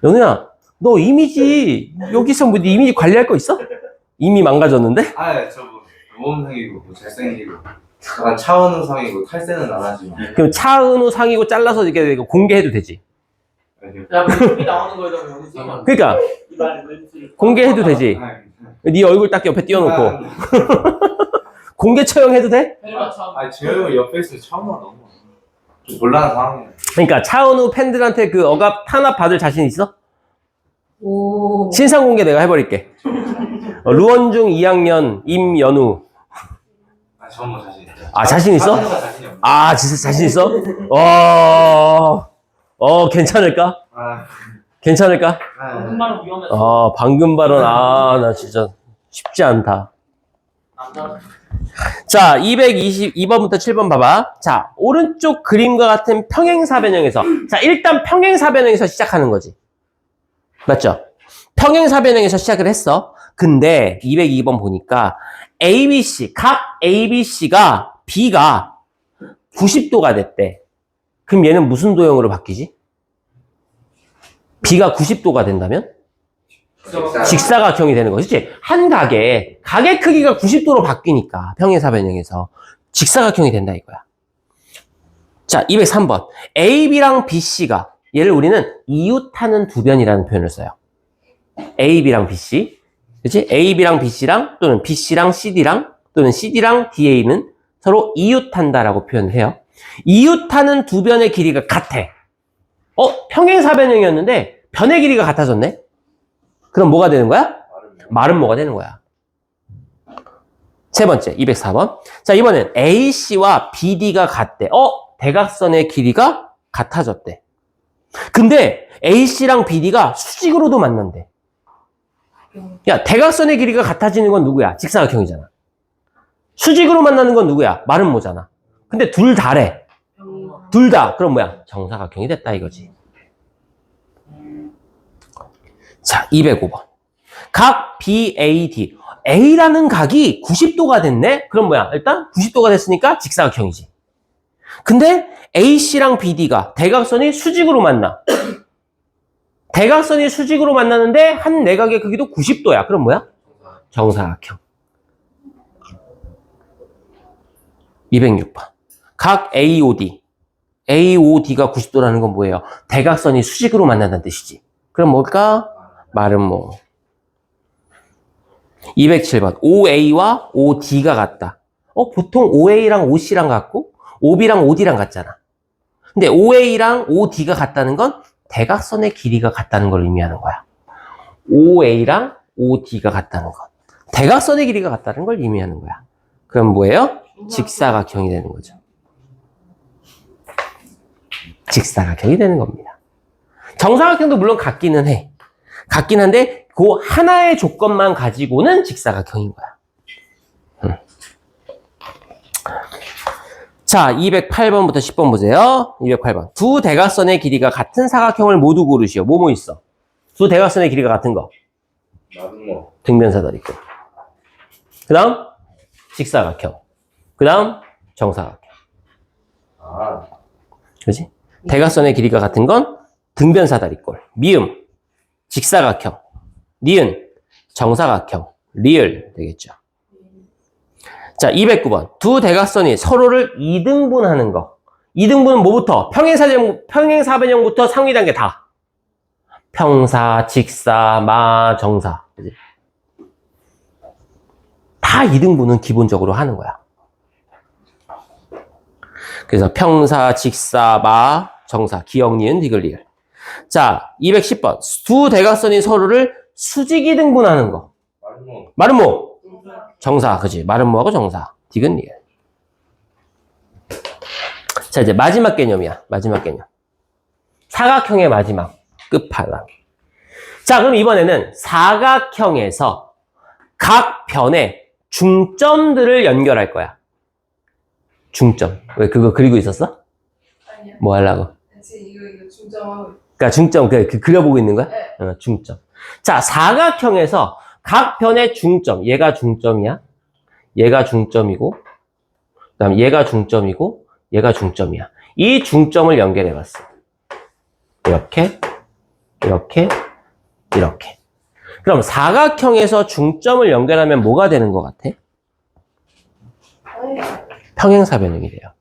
연우야, 너 이미지, 여기서 뭐 네 이미지 관리할 거 있어? 이미 망가졌는데? 저 모범생이고 뭐 잘생기고 약간 차은우상이고 탈세는 안 하지만. 그럼 차은우 상이고 잘라서 이렇게 공개해도 되지. 야, 뭐 여기 나오는 거에다가 여기 쓰면 그러니까, 이 말이 왠지. 공개해도 되지. 네 얼굴 딱 옆에 띄워놓고. 공개 처형해도 돼? 헬마참. 재영이 옆에 있으면 차은우가 너무 좀 곤란한 상황이에요. 그러니까 차은우 팬들한테 그 억압 탄압 받을 자신 있어? 오. 신상 공개 내가 해버릴게. 루원중 2학년 임연우. 저는 뭐 자신 있어요. 아, 자신 있어? 하는 거 자신이 없어요. 아, 진짜 자신 있어? 괜찮을까? 아, 괜찮을까? 정말 위험해. 방금 발언, 나 진짜 쉽지 않다. 남자. 자, 222번부터 7번 봐봐. 자, 오른쪽 그림과 같은 평행사변형에서. 자, 일단 평행사변형에서 시작하는 거지. 맞죠? 평행사변형에서 시작을 했어. 근데 202번 보니까 ABC, 각 ABC가 B가 90도가 됐대. 그럼 얘는 무슨 도형으로 바뀌지? B가 90도가 된다면? 직사각형이 되는 거지. 한 각의 크기가 90도로 바뀌니까 평행사변형에서 직사각형이 된다 이거야. 자, 203번. AB랑 BC가 얘를 우리는 이웃하는 두 변이라는 표현을 써요. AB랑 BC. 그치? AB랑 BC랑 또는 BC랑 CD랑 또는 CD랑 DA는 서로 이웃한다라고 표현을 해요. 이웃하는 두 변의 길이가 같아. 평행사변형이었는데 변의 길이가 같아졌네? 그럼 뭐가 되는 거야? 말은 뭐가 되는 거야? 세 번째, 204번. 자, 이번엔 AC와 BD가 같대. 대각선의 길이가 같아졌대. 근데 AC랑 BD가 수직으로도 만난대. 야, 대각선의 길이가 같아지는 건 누구야? 직사각형이잖아. 수직으로 만나는 건 누구야? 말은 뭐잖아. 근데 둘 다래. 둘 다. 그럼 뭐야? 정사각형이 됐다 이거지. 자, 205번. 각 BAD. A라는 각이 90도가 됐네? 그럼 뭐야? 일단 90도가 됐으니까 직사각형이지. 근데 AC랑 BD가 대각선이 수직으로 만나. 대각선이 수직으로 만나는데 한 내각의 크기도 90도야. 그럼 뭐야? 정사각형. 206번. 각 AOD. AOD가 90도라는 건 뭐예요? 대각선이 수직으로 만난다는 뜻이지. 그럼 뭘까? 말은 뭐. 207번. OA와 OD가 같다. 보통 OA랑 OC랑 같고 OB랑 OD랑 같잖아. 근데 OA랑 OD가 같다는 건 대각선의 길이가 같다는 걸 의미하는 거야. OA랑 OD가 같다는 건 대각선의 길이가 같다는 걸 의미하는 거야. 그럼 뭐예요? 직사각형이 되는 거죠. 직사각형이 되는 겁니다. 정사각형도 물론 같기는 해. 같긴 한데 그 하나의 조건만 가지고는 직사각형인 거야. 자, 208번부터 10번 보세요. 208번. 두 대각선의 길이가 같은 사각형을 모두 고르시오. 뭐뭐 있어? 두 대각선의 길이가 같은 거. 등변사다리꼴. 그 다음 직사각형. 그 다음 정사각형. 그렇지? 대각선의 길이가 같은 건 등변사다리꼴. 미음. 직사각형. 니은. 정사각형. 리을 되겠죠. 자, 209번. 두 대각선이 서로를 2등분하는 거. 2등분은 뭐부터? 평행사변형부터 상위 단계 다. 평사, 직사, 마, 정사. 그치? 다 2등분은 기본적으로 하는 거야. 그래서 평사, 직사, 마, 정사. 기역, 니은, 디귿, 리을. 자, 210번. 두 대각선이 서로를 수직 2등분하는 거. 말은 뭐? 정사, 그지? 말은 뭐하고 정사. 디귿, 리을. 자, 이제 마지막 개념이야. 마지막 개념. 사각형의 마지막. 끝판왕. 자, 그럼 이번에는 사각형에서 각 변에 중점들을 연결할 거야. 중점. 왜 그거 그리고 있었어? 아니야. 뭐 하려고? 이거 중점하고. 그러니까 중점, 그려보고 있는 거야? 네. 중점. 자, 사각형에서 각 변의 중점. 얘가 중점이야. 얘가 중점이고, 그 다음 얘가 중점이고, 얘가 중점이야. 이 중점을 연결해 봤어. 이렇게, 이렇게, 이렇게. 그럼 사각형에서 중점을 연결하면 뭐가 되는 것 같아? 평행사변형이 돼요.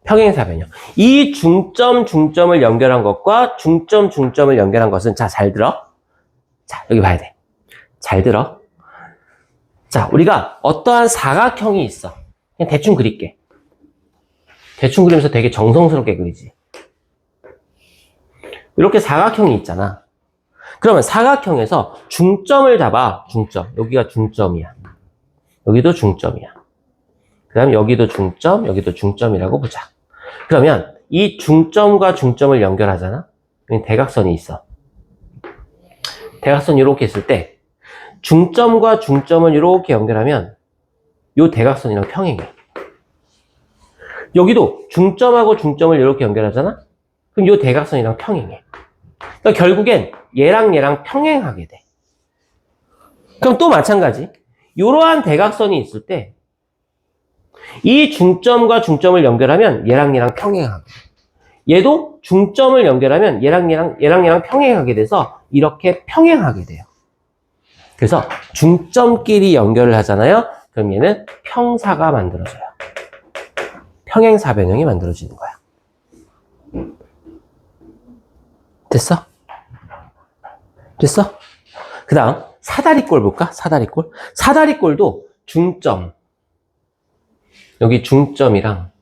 평행사변형. 이 중점을 연결한 것과 중점을 연결한 것은, 자, 잘 들어. 자, 여기 봐야 돼. 잘 들어. 자, 우리가 어떠한 사각형이 있어. 그냥 대충 그릴게. 대충 그리면서 되게 정성스럽게 그리지. 이렇게 사각형이 있잖아. 그러면 사각형에서 중점을 잡아. 중점. 여기가 중점이야. 여기도 중점이야. 그 다음에 여기도 중점, 여기도 중점이라고 보자. 그러면 이 중점과 중점을 연결하잖아? 여기 대각선이 있어. 대각선 이렇게 있을 때 중점과 중점을 이렇게 연결하면 이 대각선이랑 평행해. 여기도 중점하고 중점을 이렇게 연결하잖아? 그럼 이 대각선이랑 평행해. 그러니까 결국엔 얘랑 평행하게 돼. 그럼 또 마찬가지. 이러한 대각선이 있을 때 이 중점과 중점을 연결하면 얘랑 평행하게 돼. 얘도 중점을 연결하면 얘랑 평행하게 돼서 이렇게 평행하게 돼요. 그래서 중점끼리 연결을 하잖아요. 그럼 얘는 평사가 만들어져요. 평행사변형이 만들어지는 거야. 됐어? 됐어? 그 다음 사다리꼴 볼까? 사다리꼴. 사다리꼴도 중점. 여기 중점이랑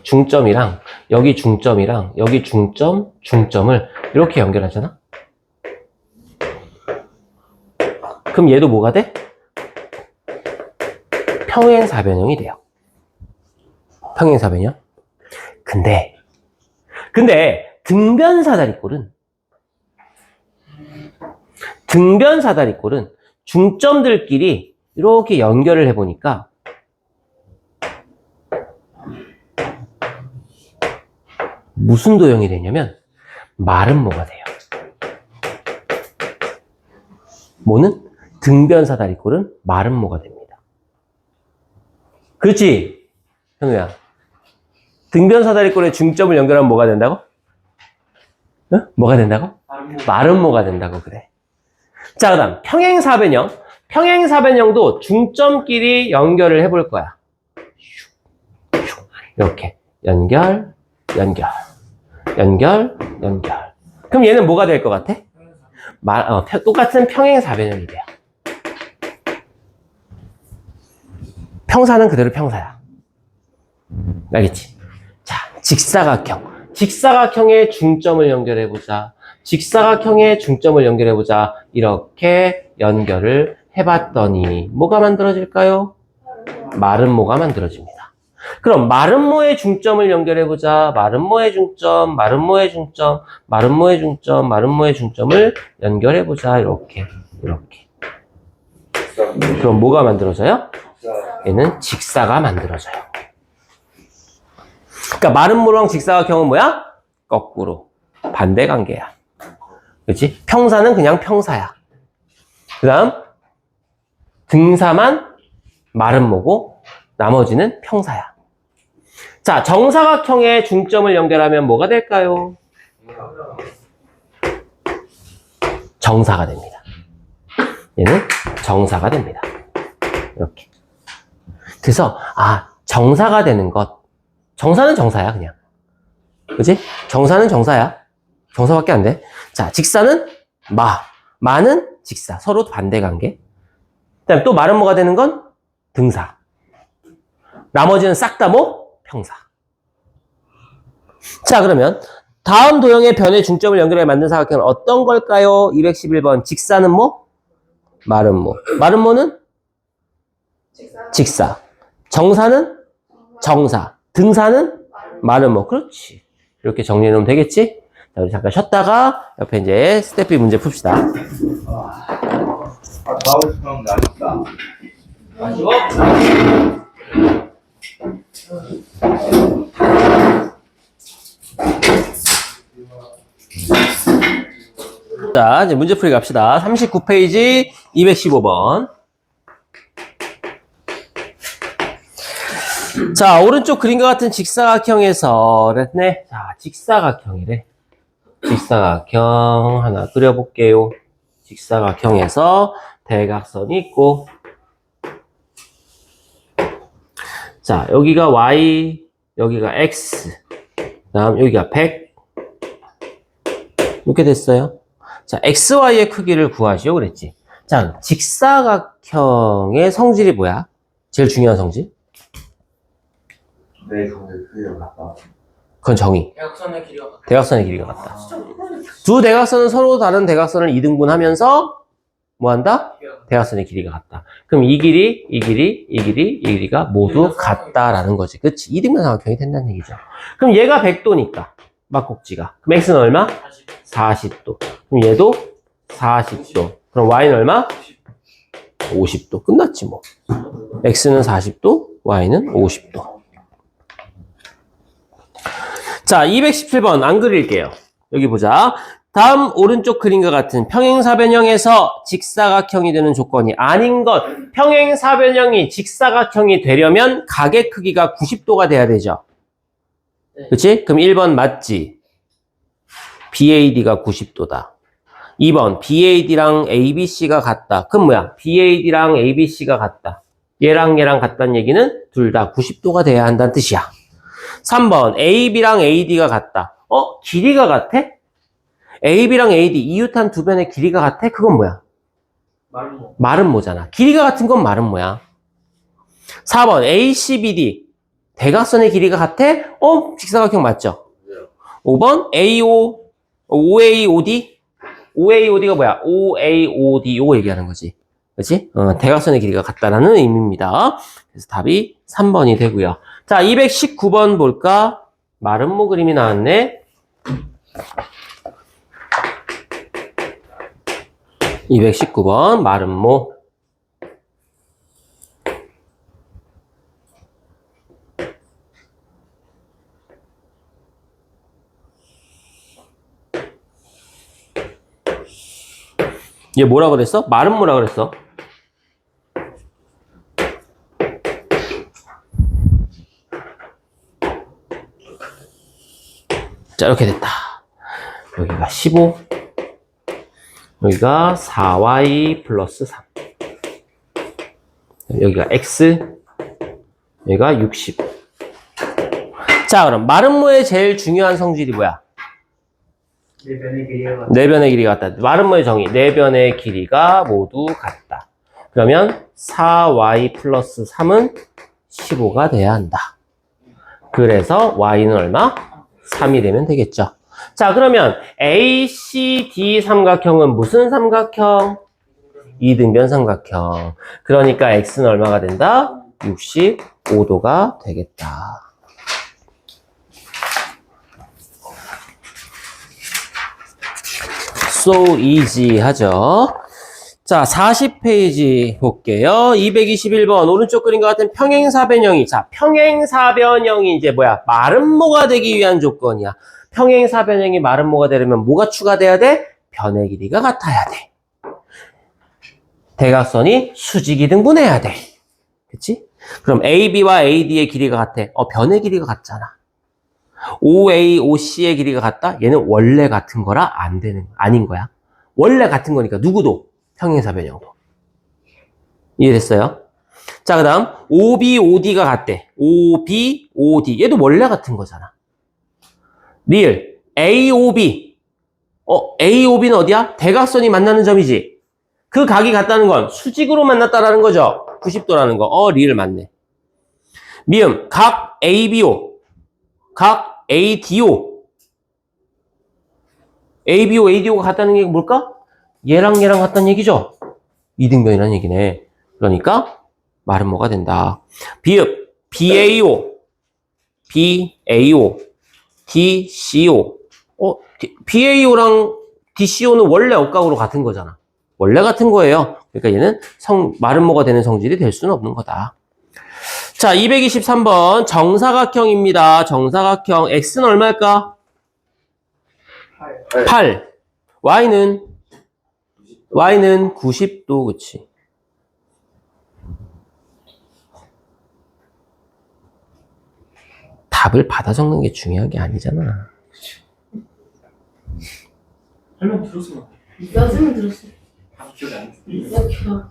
중점이랑 여기 중점이랑 여기 중점을 이렇게 연결하잖아? 그럼 얘도 뭐가 돼? 평행사변형이 돼요. 평행사변형. 근데 등변사다리꼴은 중점들끼리 이렇게 연결을 해보니까 무슨 도형이 되냐면 마름모가 돼요. 뭐는? 등변사다리꼴은 마름모가 됩니다. 그렇지? 현우야. 등변사다리꼴의 중점을 연결하면 뭐가 된다고? 응? 뭐가 된다고? 마름모가 된다고 그래. 자, 그 다음 평행사변형. 평행사변형도 중점끼리 연결을 해볼 거야. 이렇게 연결. 그럼 얘는 뭐가 될 것 같아? 똑같은 평행사변형이 돼요. 평사는 그대로 평사야. 알겠지? 자, 직사각형. 직사각형의 중점을 연결해보자. 직사각형의 중점을 연결해보자. 이렇게 연결을 해봤더니 뭐가 만들어질까요? 마름모가 만들어집니다. 그럼 마름모의 중점을 연결해보자. 마름모의 중점, 마름모의 중점, 마름모의 중점, 마름모의 중점을 연결해보자. 이렇게. 그럼 뭐가 만들어져요? 얘는 직사가 만들어져요. 그러니까 마름모랑 직사각형은 뭐야? 거꾸로. 반대 관계야. 그렇지? 평사는 그냥 평사야. 그 다음 등사만 마름모고 나머지는 평사야. 자, 정사각형의 중점을 연결하면 뭐가 될까요? 정사가 됩니다. 얘는 정사가 됩니다. 이렇게. 그래서 정사가 되는 것. 정사는 정사야 그냥. 그치? 정사는 정사야. 정사밖에 안 돼. 자, 직사는 마는 직사. 서로 반대 관계. 그 다음에 또 마름모가 되는 건 등사. 나머지는 싹 다 평사. 자, 그러면 다음 도형의 변의 중점을 연결해 만든 사각형은 어떤 걸까요? 211번. 직사는 마름모. 마름모는 직사. 정사는 정사. 등사는 마름모. 그렇지. 이렇게 정리해 놓으면 되겠지? 자, 우리 잠깐 쉬었다가 옆에 이제 스텝 문제 풉시다. 나오고 싶으면 나왔다. 자, 이제 문제 풀이 갑시다. 39페이지 215번. 자, 오른쪽 그림과 같은 직사각형에서 그랬네. 자, 직사각형이래. 직사각형 하나 그려볼게요. 직사각형에서 대각선이 있고, 자, 여기가 Y, 여기가 X, 다음 여기가 100 이렇게 됐어요. 자, XY의 크기를 구하시오 그랬지. 자, 직사각형의 성질이 뭐야? 제일 중요한 성질? 네, 그게 같다. 그건 정의. 대각선의 길이가 대각선의 길이가 같다. 두 대각선은 서로 다른 대각선을 이등분하면서 뭐 한다? 대각선의 길이가 같다. 그럼 이 길이, 이 길이, 이 길이, 이 길이가 모두 같다라는 거지. 그치? 이등변 삼각형이 된다는 얘기죠. 그럼 얘가 100도니까 막곡지가. 그럼 x는 얼마? 40도. 그럼 얘도 40도. 그럼 y는 얼마? 50도. 끝났지 뭐. x는 40도, y는 50도. 자, 217번 안 그릴게요. 여기 보자. 다음 오른쪽 그림과 같은 평행사변형에서 직사각형이 되는 조건이 아닌 것. 평행사변형이 직사각형이 되려면 각의 크기가 90도가 돼야 되죠. 그치? 그럼 1번 맞지? BAD가 90도다. 2번 BAD랑 ABC가 같다. 그럼 뭐야? BAD랑 ABC가 같다. 얘랑 얘랑 같다는 얘기는 둘 다 90도가 돼야 한다는 뜻이야. 3번 AB랑 AD가 같다. 길이가 같아? AB랑 AD 이웃한 두 변의 길이가 같아? 그건 뭐야? 말모. 말은 뭐잖아. 길이가 같은 건 말은 뭐야? 4번 ACBD 대각선의 길이가 같아? 직사각형 맞죠? 5번 OAOD OAOD가 뭐야? OAOD 요거 얘기하는 거지. 그치? 대각선의 길이가 같다라는 의미입니다. 그래서 답이 3번이 되고요. 자, 219번 볼까? 마름모 그림이 나왔네. 219번 마름모. 얘 뭐라 그랬어? 마름모라 그랬어. 자, 이렇게 됐다. 여기가 15, 여기가 4y 플러스 3, 여기가 x, 여기가 60. 자, 그럼 마름모의 제일 중요한 성질이 뭐야? 네 변의 길이가 같다. 네 변의 길이가 같다. 마름모의 정의, 네 변의 길이가 모두 같다. 그러면 4y 플러스 3은 15가 돼야 한다. 그래서 y는 얼마? 3이 되면 되겠죠. 자, 그러면 ACD 삼각형은 무슨 삼각형? 이등변 삼각형. 그러니까 x는 얼마가 된다? 65도가 되겠다. So easy 하죠. 자, 40페이지 볼게요. 221번 오른쪽 그림과 같은 평행사변형이, 자, 평행사변형이 이제 뭐야? 마름모가 되기 위한 조건이야. 평행사변형이 마름모가 되려면 뭐가 추가돼야 돼? 변의 길이가 같아야 돼. 대각선이 수직이 등분해야 돼. 그치? 그럼 AB와 AD의 길이가 같아. 변의 길이가 같잖아. OA, OC의 길이가 같다? 얘는 원래 같은 거라 안 되는, 아닌 거야. 원래 같은 거니까 누구도 평행사변형도. 이해됐어요? 자, 그 다음 OB, OD가 같대. OB, OD 얘도 원래 같은 거잖아. 리을 AOB AOB는 어디야? 대각선이 만나는 점이지. 그 각이 같다는 건 수직으로 만났다라는 거죠. 90도라는 거. 리을 맞네. 미음 각 ABO 각 ADO ABO, ADO가 같다는 게 뭘까? 얘랑 얘랑 같다는 얘기죠. 이등변이라는 얘기네. 그러니까 마름모가 된다. 비읍 BAO BAO DCO BAO랑 DCO는 원래 억각으로 같은 거잖아. 원래 같은 거예요. 그러니까 얘는 마름모가 되는 성질이 될 수는 없는 거다. 자, 223번 정사각형입니다. 정사각형 x는 얼마일까? 8. y는 90도. 그치? 답을 받아 적는 게 중요한 게 아니잖아. 설명 들었으면 나 설명 들었어. 기억이 안 났어. 나 기억.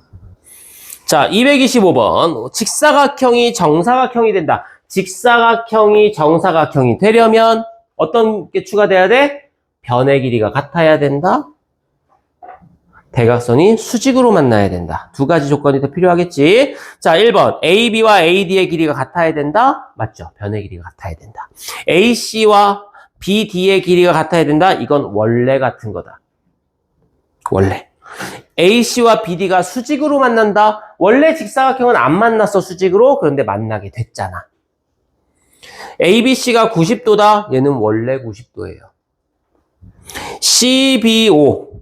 자, 225번. 직사각형이 정사각형이 된다. 직사각형이 정사각형이 되려면 어떤 게 추가돼야 돼? 변의 길이가 같아야 된다. 대각선이 수직으로 만나야 된다. 두 가지 조건이 더 필요하겠지. 자, 1번. AB와 AD의 길이가 같아야 된다. 맞죠? 변의 길이가 같아야 된다. AC와 BD의 길이가 같아야 된다. 이건 원래 같은 거다. 원래. AC와 BD가 수직으로 만난다. 원래 직사각형은 안 만났어, 수직으로. 그런데 만나게 됐잖아. ABC가 90도다. 얘는 원래 90도예요. CBO,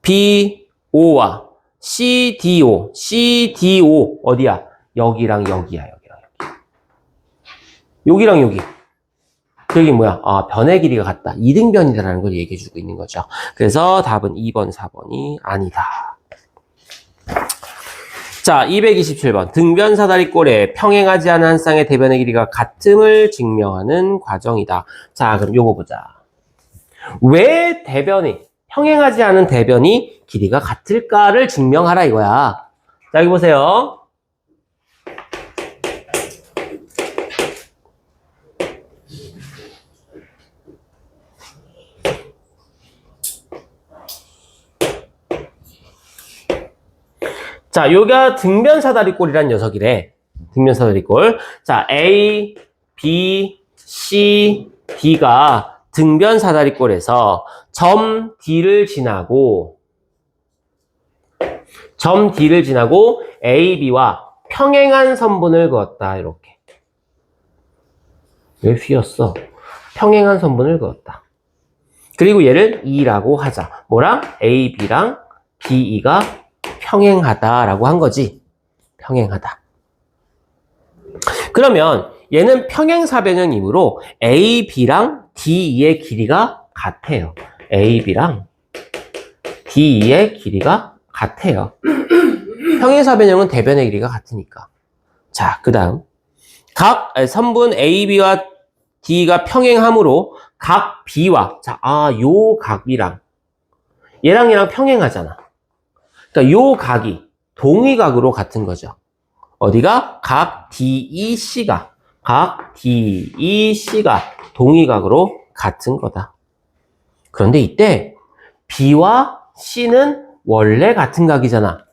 CBO와 CDO 어디야? 여기랑 여기야, 여기랑 여기. 여기랑 여기. 여기 뭐야? 아, 변의 길이가 같다. 이등변이다라는 걸 얘기해주고 있는 거죠. 그래서 답은 2번, 4번이 아니다. 자, 227번. 등변 사다리꼴에 평행하지 않은 한 쌍의 대변의 길이가 같음을 증명하는 과정이다. 자, 그럼 요거 보자. 왜 평행하지 않은 대변이 길이가 같을까를 증명하라 이거야. 자, 여기 보세요. 자, 요가 등변사다리꼴이란 녀석이래. 등변사다리꼴. 자, A, B, C, D가 등변사다리꼴에서 점 D를 지나고 A, B와 평행한 선분을 그었다. 이렇게. 왜 휘었어? 평행한 선분을 그었다. 그리고 얘를 E라고 하자. 뭐랑? A, B랑 DE가 평행하다라고 한 거지. 평행하다. 그러면 얘는 평행사변형이므로 A, B랑 DE의 길이가 같아요. A, B랑 DE의 길이가 같아요. 평행사변형은 대변의 길이가 같으니까. 자, 그 다음 각 선분 A, B와 D가 평행하므로 각 B와 요 각이랑 얘랑 평행하잖아. 그러니까 요 각이 동위각으로 같은 거죠. 어디가? 각 DEC가 동위각으로 같은 거다. 그런데 이때 B와 C는 원래 같은 각이잖아.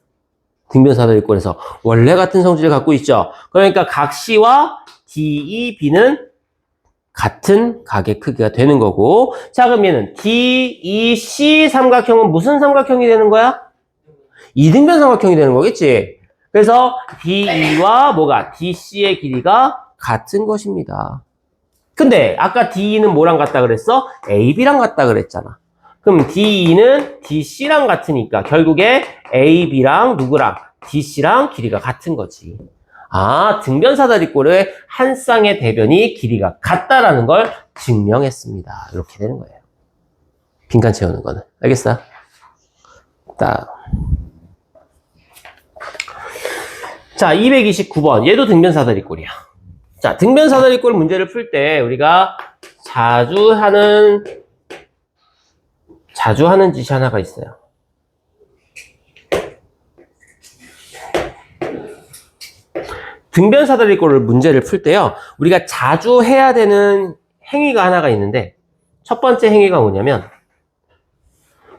등변사다리꼴에서 원래 같은 성질을 갖고 있죠. 그러니까 각 C와 DEB는 같은 각의 크기가 되는 거고. 자, 그럼 얘는 DEC 삼각형은 무슨 삼각형이 되는 거야? 이등변 삼각형이 되는 거겠지. 그래서 DE와 DC의 길이가 같은 것입니다. 근데 아까 DE는 뭐랑 같다 그랬어? AB랑 같다 그랬잖아. 그럼 DE는 DC랑 같으니까 결국에 AB랑 누구랑? DC랑 길이가 같은 거지. 아, 등변사다리꼴의 한 쌍의 대변이 길이가 같다라는 걸 증명했습니다. 이렇게 되는 거예요. 빈칸 채우는 거는. 알겠어? 자, 229번. 얘도 등변사다리꼴이야. 자, 등변사다리꼴 문제를 풀 때 우리가 자주 하는 짓이 하나가 있어요. 등변사다리꼴 문제를 풀 때요, 우리가 자주 해야 되는 행위가 하나가 있는데, 첫 번째 행위가 뭐냐면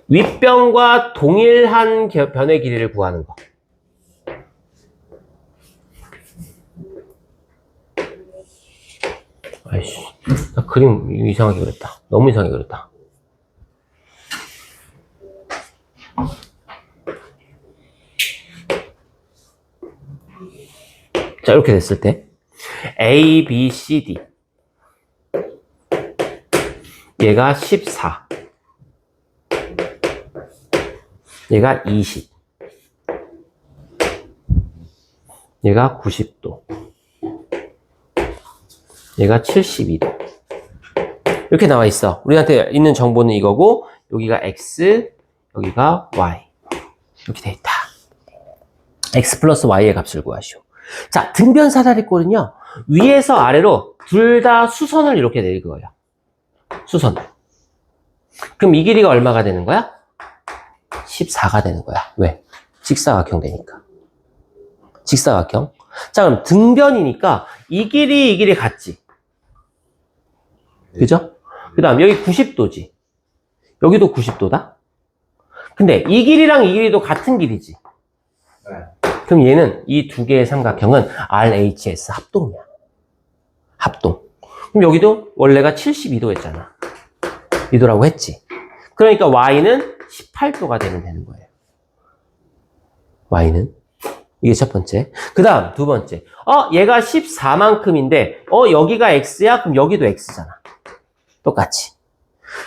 윗변과 동일한 변의 길이를 구하는 거. 아이씨, 나 그림 이상하게 그렸다. 너무 이상하게 그렸다. 자, 이렇게 됐을 때 A, B, C, D 얘가 14, 얘가 20, 얘가 90도, 얘가 72도. 이렇게 나와 있어. 우리한테 있는 정보는 이거고, 여기가 X, 여기가 Y. 이렇게 돼 있다. X 플러스 Y의 값을 구하시오. 자, 등변사다리꼴은요, 위에서 아래로 둘 다 수선을 이렇게 내릴 거예요. 수선. 그럼 이 길이가 얼마가 되는 거야? 14가 되는 거야. 왜? 직사각형 되니까. 직사각형. 자, 그럼 등변이니까 이 길이 같지. 그죠? 그 다음 여기 90도지. 여기도 90도다. 근데 이 길이랑 이 길이도 같은 길이지. 그럼 얘는 이 두 개의 삼각형은 RHS 합동이야. 합동. 그럼 여기도 원래가 72도였잖아. 2도라고 했지. 그러니까 y는 18도가 되면 되는 거예요. y는. 이게 첫 번째. 그 다음 두 번째. 얘가 14만큼인데 여기가 x야? 그럼 여기도 x잖아. 똑같이.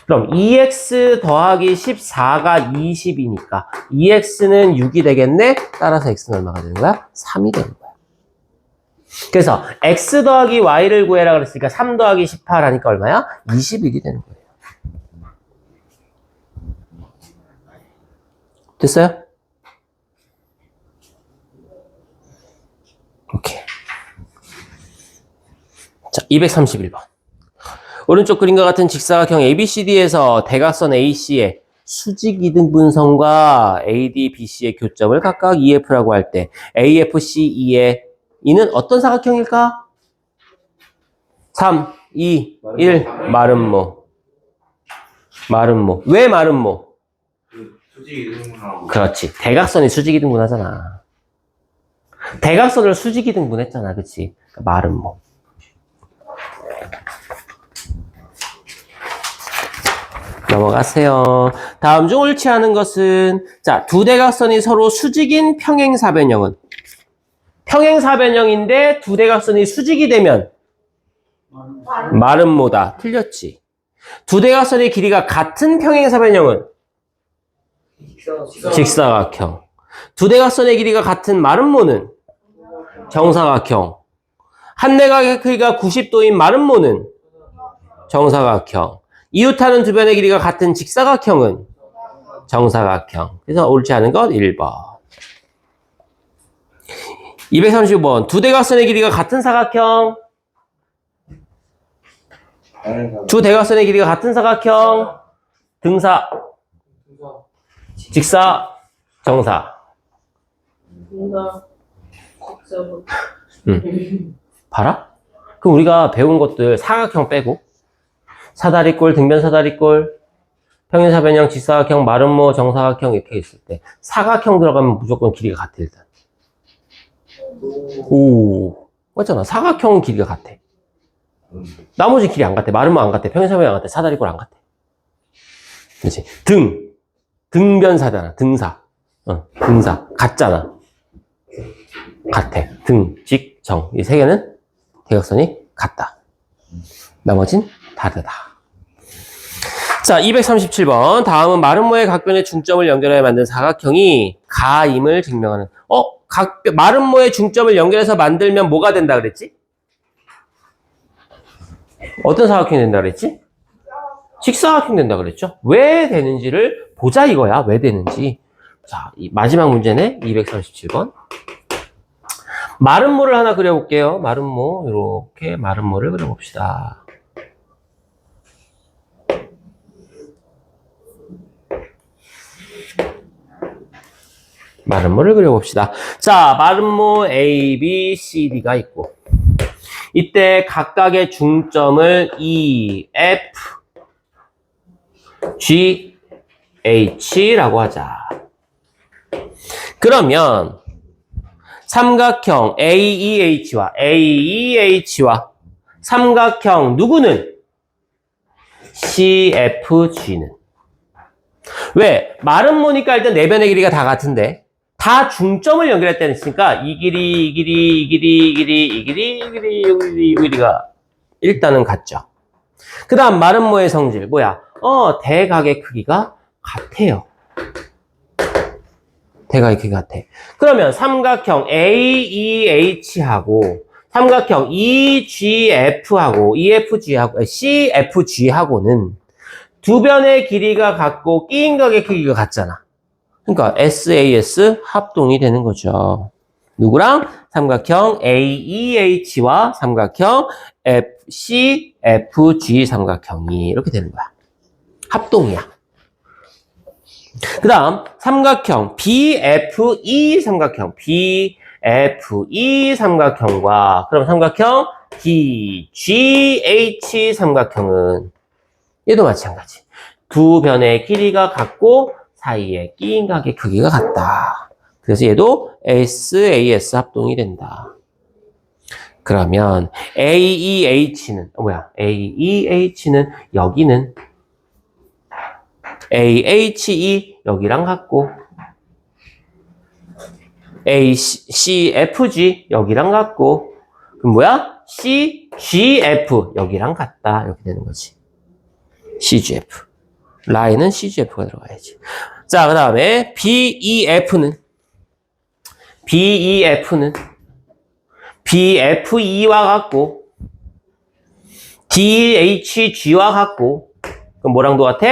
그럼 2x 더하기 14가 20이니까 2x는 6이 되겠네? 따라서 x는 얼마가 되는 거야? 3이 되는 거야. 그래서 x 더하기 y를 구해라 그랬으니까 3 더하기 18 하니까 얼마야? 21이 되는 거예요. 됐어요? 오케이. 자, 231번. 오른쪽 그림과 같은 직사각형 ABCD에서 대각선 AC의 수직 이등분선과 AD, BC의 교점을 각각 EF라고 할 때 AFCE의 이는 어떤 사각형일까? 3, 2, 1. 마름모. 마름모. 왜 마름모? 수직 이등분하고. 그렇지. 대각선이 수직 이등분하잖아. 대각선을 수직 이등분했잖아. 그치? 마름모. 넘어가세요. 다음 중 옳지 않은 것은 자, 두 대각선이 서로 수직인 평행사변형은 평행사변형인데 두 대각선이 수직이 되면 마름모다. 틀렸지. 두 대각선의 길이가 같은 평행사변형은 직사각형. 두 대각선의 길이가 같은 마름모는 정사각형. 한 대각의 크기가 90도인 마름모는 정사각형. 이웃하는 두 변의 길이가 같은 직사각형은 정사각형. 그래서 옳지 않은 건 1번. 235번. 두 대각선의 길이가 같은 사각형. 두 대각선의 길이가 같은 사각형. 등사, 직사, 정사. 봐라? 그럼 우리가 배운 것들 사각형 빼고 사다리꼴, 등변사다리꼴, 평행사변형, 직사각형, 마름모, 정사각형 이렇게 있을 때 사각형 들어가면 무조건 길이가 같아 일단. 오, 맞잖아. 사각형은 길이가 같아. 나머지 길이 안 같아. 마름모 안 같아. 평행사변형 안 같아. 사다리꼴 안 같아. 그렇지. 등변사잖아. 등사. 등사. 같잖아. 같아. 등, 직, 정. 이 세 개는 대각선이 같다. 나머진 다르다. 자, 237번. 다음은 마름모의 각변의 중점을 연결하여 만든 사각형이 가임을 증명하는. 마름모의 중점을 연결해서 만들면 뭐가 된다 그랬지? 어떤 사각형이 된다 그랬지? 직사각형 된다 그랬죠? 왜 되는지를 보자 이거야. 왜 되는지. 자, 마지막 문제네. 237번. 마름모를 하나 그려볼게요. 마름모. 이렇게 마름모를 그려봅시다. 마름모를 그려봅시다. 자, 마름모 A, B, C, D가 있고 이때 각각의 중점을 E, F, G, H라고 하자. 그러면 삼각형 AEH와 AEH와 삼각형 누구는? CFG는 왜? 마름모니까 일단 네 변의 길이가 다 같은데 다 중점을 연결했다는 했으니까 이 길이, 이 길이, 이 길이, 이 길이, 이 길이, 이 길이, 이 길이, 이 길이가 일단은 같죠. 그 다음 마름모의 성질 뭐야? 대각의 크기가 같아요. 대각의 크기가 같아. 그러면 삼각형 AEH하고 삼각형 EGF하고 EFG하고 CFG하고는 두 변의 길이가 같고 끼인 각의 크기가 같잖아. 그러니까 SAS 합동이 되는 거죠. 누구랑? 삼각형 AEH와 삼각형 CFG 삼각형이 이렇게 되는 거야. 합동이야. 그 다음 삼각형 BFE 삼각형 BFE 삼각형과 그럼 삼각형 DGH 삼각형은 얘도 마찬가지. 두 변의 길이가 같고 사이에 끼인 각의 크기가 같다. 그래서 얘도 SAS 합동이 된다. 그러면 AEH는 AEH는 여기는 AHE 여기랑 같고 ACFG 여기랑 같고 그럼 뭐야? CGF 여기랑 같다 이렇게 되는 거지. CGF 라인은 CGF가 들어가야지. 자, 그 다음에 BEF는 BFE와 같고 DHG와 같고 그럼 뭐랑도 같아?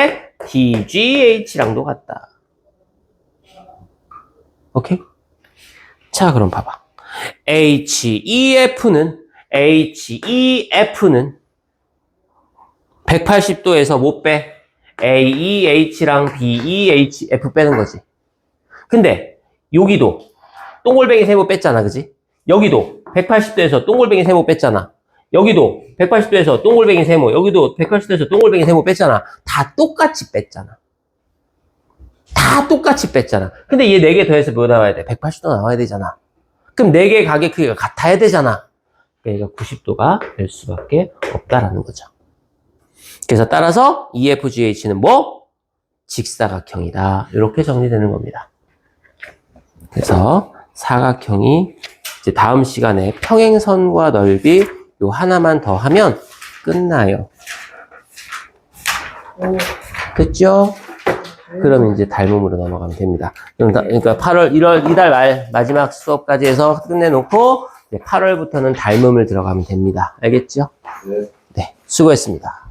DGH랑도 같다. 오케이? 자, 그럼 봐봐. HEF는 180도에서 못 빼. AEH랑 BEHF 빼는 거지. 근데 여기도 동글뱅이 세모 뺐잖아, 그지? 여기도 180도에서 동글뱅이 세모 뺐잖아. 여기도 180도에서 동글뱅이 세모, 여기도 180도에서 동글뱅이 세모 뺐잖아. 다 똑같이 뺐잖아. 다 똑같이 뺐잖아. 근데 얘 4개 더해서 뭐 나와야 돼? 180도 나와야 되잖아. 그럼 4개의 가게 크기가 같아야 되잖아. 그러니까 90도가 될 수밖에 없다라는 거죠. 그래서 따라서 EFGH는 뭐? 직사각형이다. 이렇게 정리되는 겁니다. 그래서 사각형이 이제 다음 시간에 평행선과 넓이 요 하나만 더 하면 끝나요. 그죠? 그러면 이제 닮음으로 넘어가면 됩니다. 그러니까 1월 말 마지막 수업까지 해서 끝내놓고 8월부터는 닮음을 들어가면 됩니다. 알겠죠? 네. 네, 수고했습니다.